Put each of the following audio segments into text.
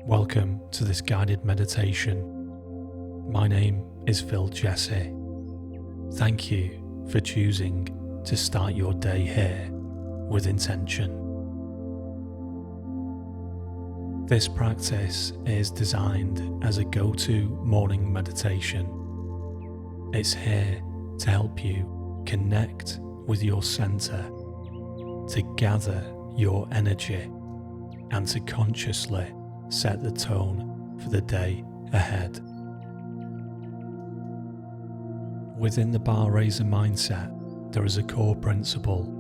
Welcome to this guided meditation. My name is Jessé. Thank you for choosing to start your day here with intention. This practice is designed as a go-to morning meditation. It's here to help you connect with your center, to gather your energy, and to consciously set the tone for the day ahead. Within the bar raiser mindset, there is a core principle.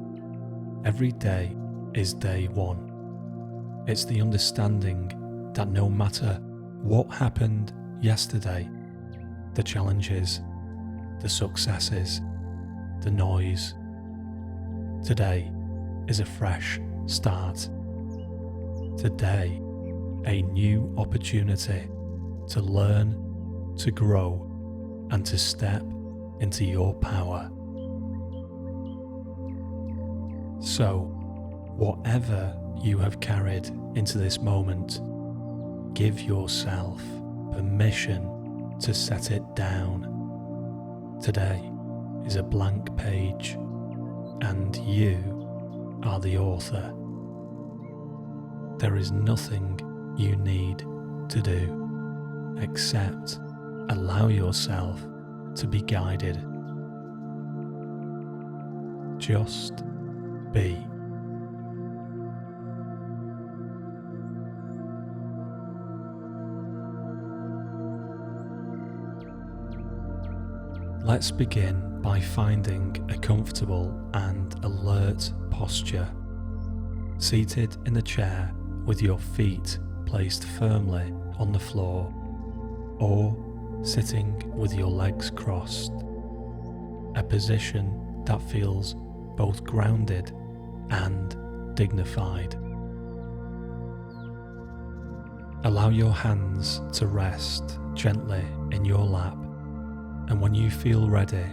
Every day is day one. It's the understanding that no matter what happened yesterday, the challenges, the successes, the noise, today is a fresh start. Today, a new opportunity to learn, to grow, and to step into your power. So, whatever you have carried into this moment, give yourself permission to set it down. Today is a blank page, and you are the author. There is nothing you need to do except allow yourself to be guided. Just be. Let's begin by finding a comfortable and alert posture. Seated in a chair with your feet placed firmly on the floor, or sitting with your legs crossed, a position that feels both grounded and dignified. Allow your hands to rest gently in your lap, and when you feel ready,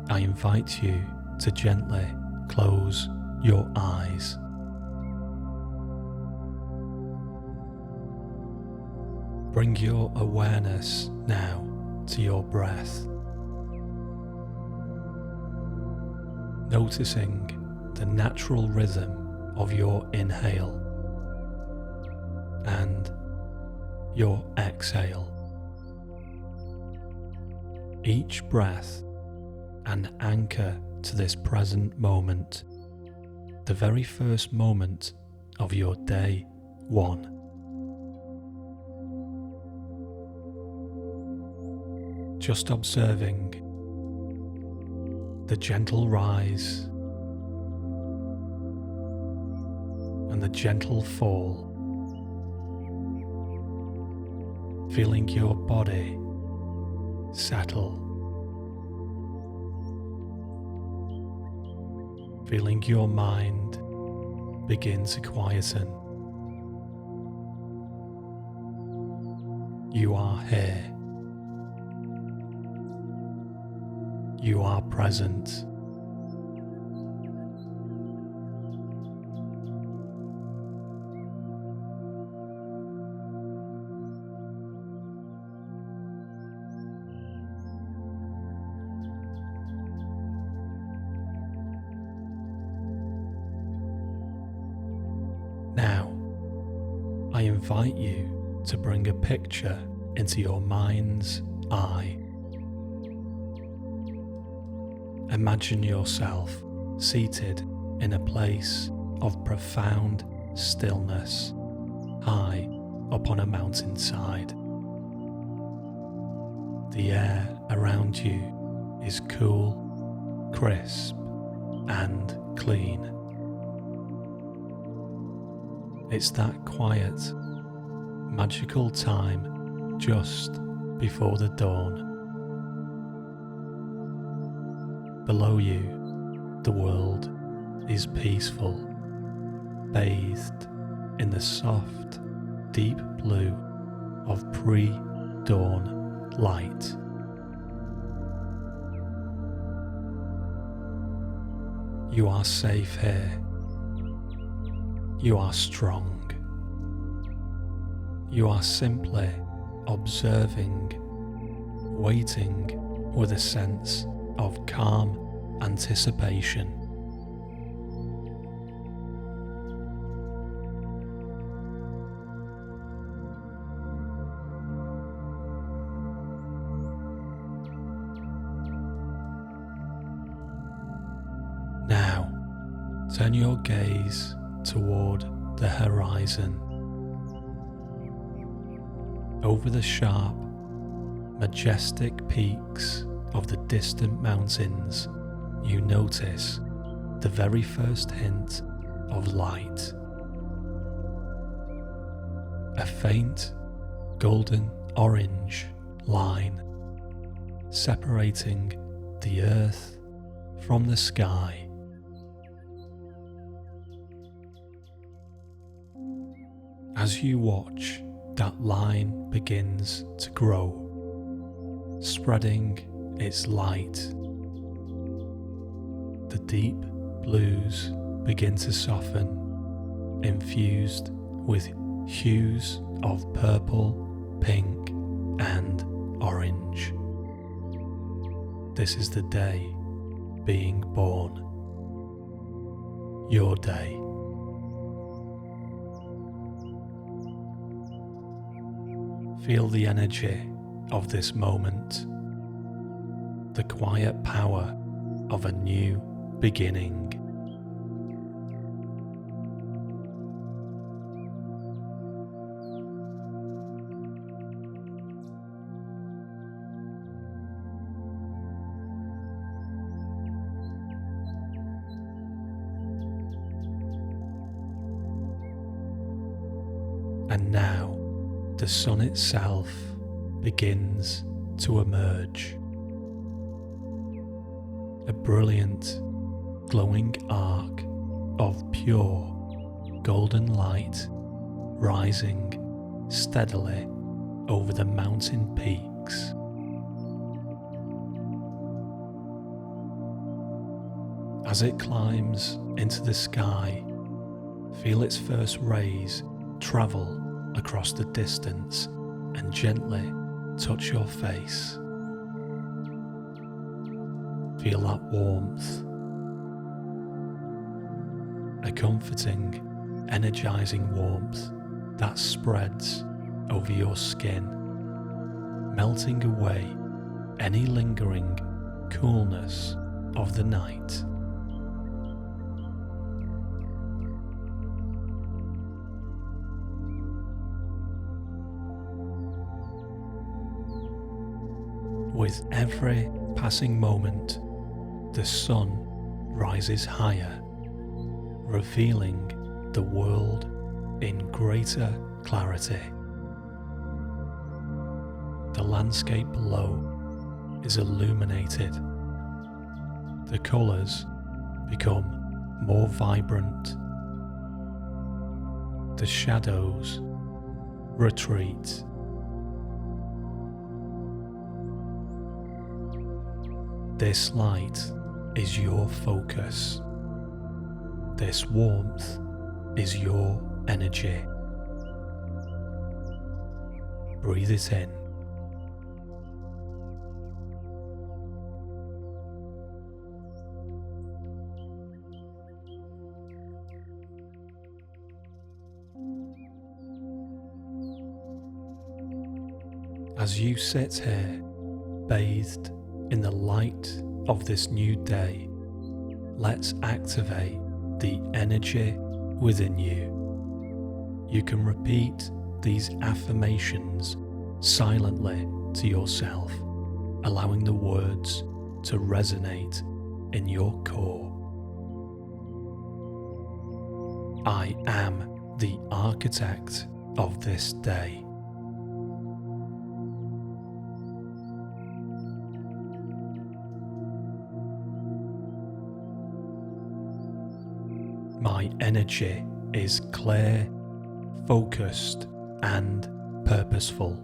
I invite you to gently close your eyes. Bring your awareness now to your breath, noticing the natural rhythm of your inhale and your exhale. Each breath an anchor to this present moment, the very first moment of your day one. Just observing the gentle rise and the gentle fall, feeling your body settle, feeling your mind begin to quieten. You are here. You are present. Now, I invite you to bring a picture into your mind's eye. Imagine yourself seated in a place of profound stillness, high up on a mountainside. The air around you is cool, crisp, and clean. It's that quiet, magical time just before the dawn. Below you, the world is peaceful, bathed in the soft, deep blue of pre-dawn light. You are safe here. You are strong. You are simply observing, waiting with a sense of calm anticipation. Now, turn your gaze toward the horizon. Over the sharp, majestic peaks of the distant mountains, you notice the very first hint of light. A faint golden orange line separating the earth from the sky. As you watch, that line begins to grow, spreading its light. The deep blues begin to soften, infused with hues of purple, pink, and orange. This is the day being born. Your day. Feel the energy of this moment, the quiet power of a new beginning. And now, the sun itself begins to emerge. A brilliant, glowing arc of pure golden light rising steadily over the mountain peaks. As it climbs into the sky, feel its first rays travel across the distance and gently touch your face. Feel that warmth, a comforting, energizing warmth that spreads over your skin, melting away any lingering coolness of the night. With every passing moment, the sun rises higher, revealing the world in greater clarity. The landscape below is illuminated. The colours become more vibrant. The shadows retreat. This light is your focus. This warmth is your energy. Breathe it in. As you sit here, bathed in the light of this new day, let's activate the energy within you. You can repeat these affirmations silently to yourself, allowing the words to resonate in your core. I am the architect of this day. My energy is clear, focused, and purposeful.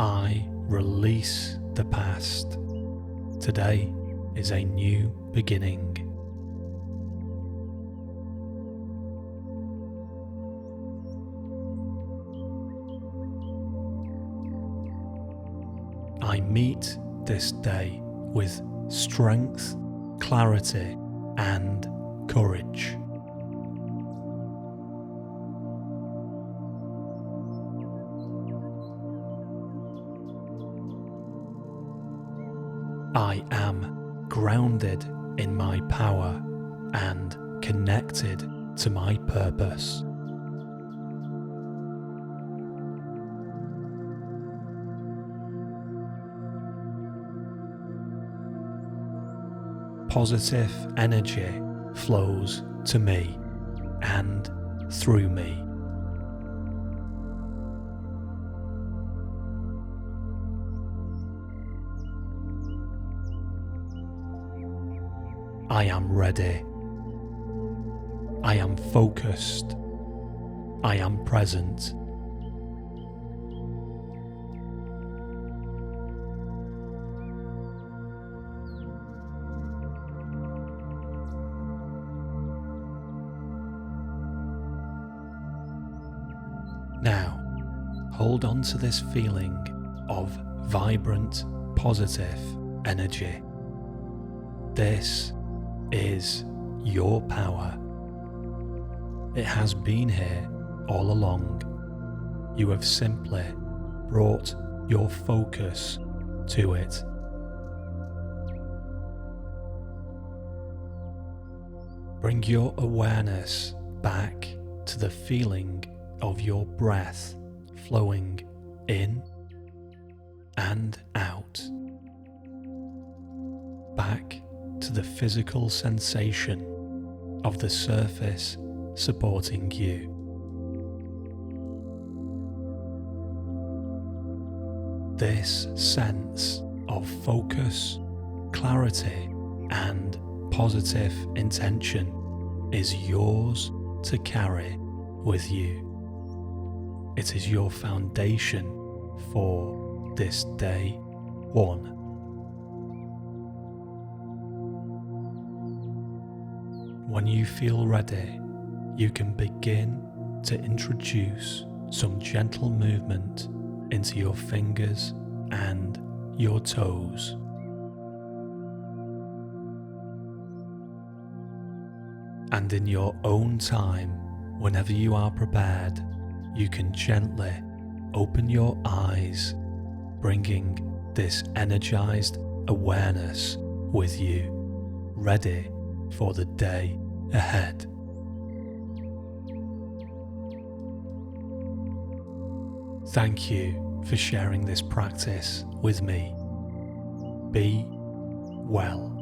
I release the past. Today is a new beginning. I meet this day with strength, clarity, and courage. I am grounded in my power and connected to my purpose. Positive energy flows to me and through me. I am ready. I am focused. I am present. Now, hold on to this feeling of vibrant, positive energy. This is your power. It has been here all along. You have simply brought your focus to it. Bring your awareness back to the feeling of your breath flowing in and out. Back to the physical sensation of the surface supporting you. This sense of focus, clarity, and positive intention is yours to carry with you. It is your foundation for this day one. When you feel ready, you can begin to introduce some gentle movement into your fingers and your toes. And in your own time, whenever you are prepared, you can gently open your eyes, bringing this energized awareness with you, ready for the day ahead. Thank you for sharing this practice with me. Be well.